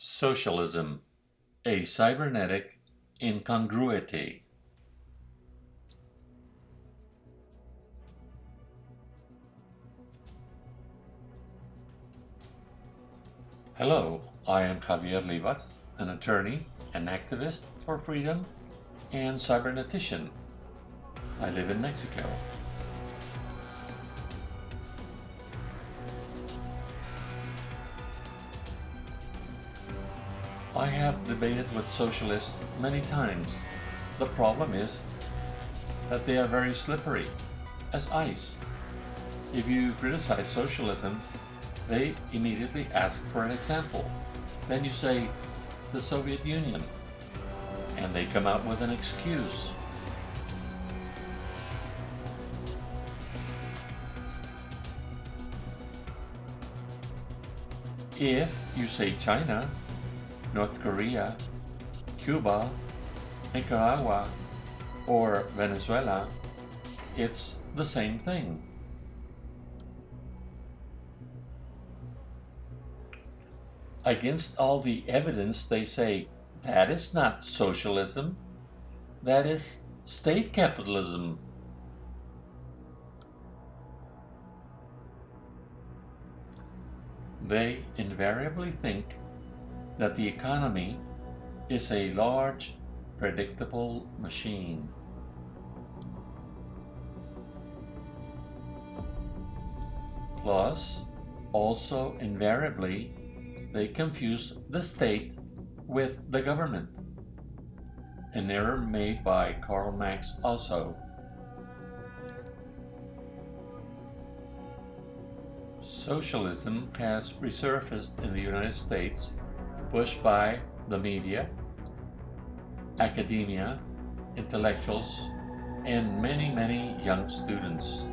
Socialism, a cybernetic incongruity. Hello, I am Javier Livas, an attorney, an activist for freedom, and cybernetician. I live in Mexico. I have debated with socialists many times. The problem is that they are very slippery, as ice. If you criticize socialism, they immediately ask for an example. Then you say, the Soviet Union, and they come up with an excuse. If you say China, North Korea, Cuba, Nicaragua, or Venezuela, it's the same thing. Against all the evidence, they say, that is not socialism, that is state capitalism. They invariably think that the economy is a large, predictable machine. Plus, also invariably, they confuse the state with the government. An error made by Karl Marx also. Socialism has resurfaced in the United States, pushed by the media, academia, intellectuals, and many young students.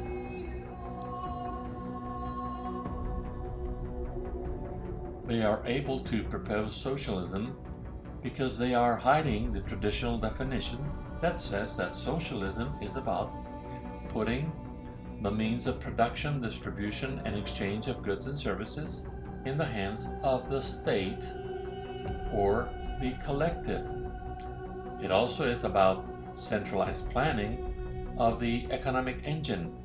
They are able to propose socialism because they are hiding the traditional definition that says that socialism is about putting the means of production, distribution, and exchange of goods and services in the hands of the state or the collective. It also is about centralized planning of the economic engine,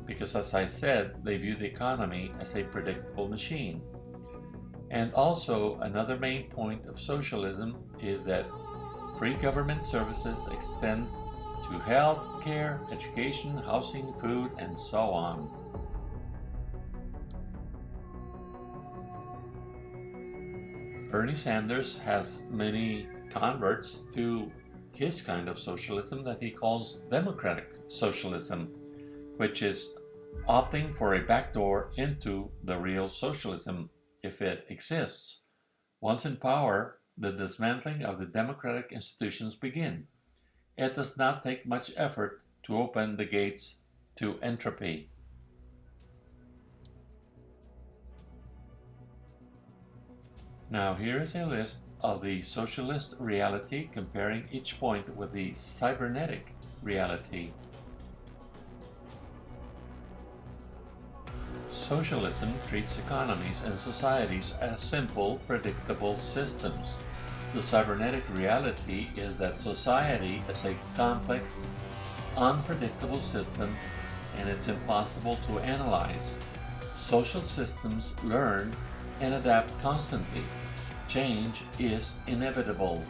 because as I said, they view the economy as a predictable machine. And also, another main point of socialism is that free government services extend to health, care, education, housing, food, and so on. Bernie Sanders has many converts to his kind of socialism that he calls democratic socialism, which is opting for a backdoor into the real socialism if it exists. Once in power, the dismantling of the democratic institutions begin. It does not take much effort to open the gates to entropy. Now here is a list of the socialist reality comparing each point with the cybernetic reality. Socialism treats economies and societies as simple, predictable systems. The cybernetic reality is that society is a complex, unpredictable system, and it's impossible to analyze. Social systems learn and adapt constantly. Change is inevitable.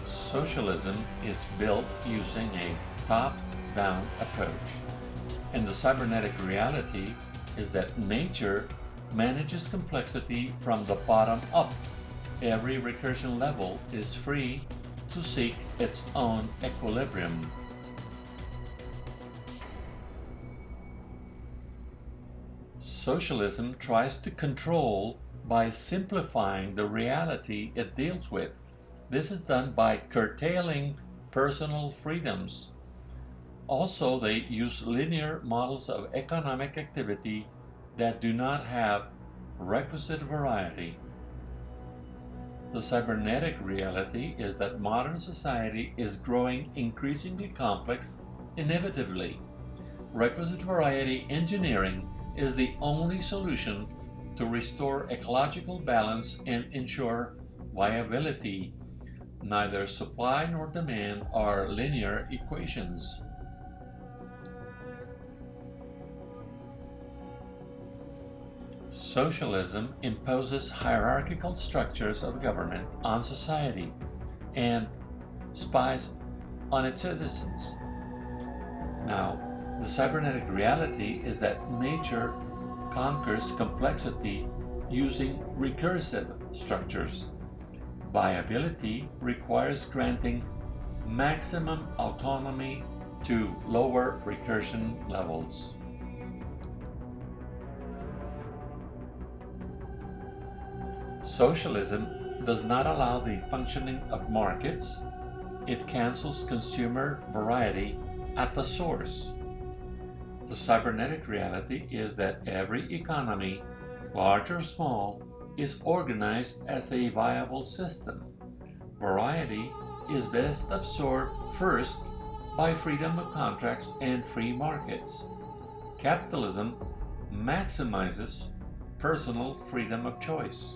Socialism is built using a top-down approach, and the cybernetic reality is that nature manages complexity from the bottom up. Every recursion level is free to seek its own equilibrium. Socialism tries to control by simplifying the reality it deals with. This is done by curtailing personal freedoms. Also, they use linear models of economic activity that do not have requisite variety. The cybernetic reality is that modern society is growing increasingly complex inevitably. Requisite variety engineering is the only solution to restore ecological balance and ensure viability. Neither supply nor demand are linear equations. Socialism imposes hierarchical structures of government on society and spies on its citizens. Now, the cybernetic reality is that nature conquers complexity using recursive structures. Viability requires granting maximum autonomy to lower recursion levels. Socialism does not allow the functioning of markets. It cancels consumer variety at the source. The cybernetic reality is that every economy, large or small, is organized as a viable system. Variety is best absorbed first by freedom of contracts and free markets. Capitalism maximizes personal freedom of choice.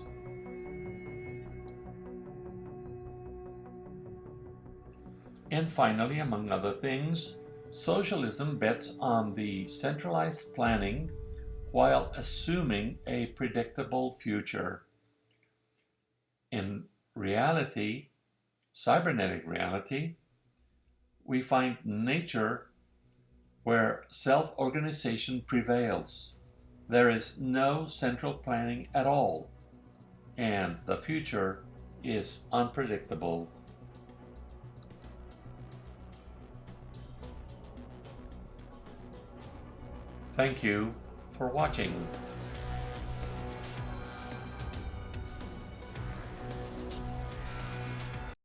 And finally, among other things, socialism bets on the centralized planning while assuming a predictable future. In reality, cybernetic reality, we find nature where self-organization prevails. There is no central planning at all, and the future is unpredictable. Thank you for watching.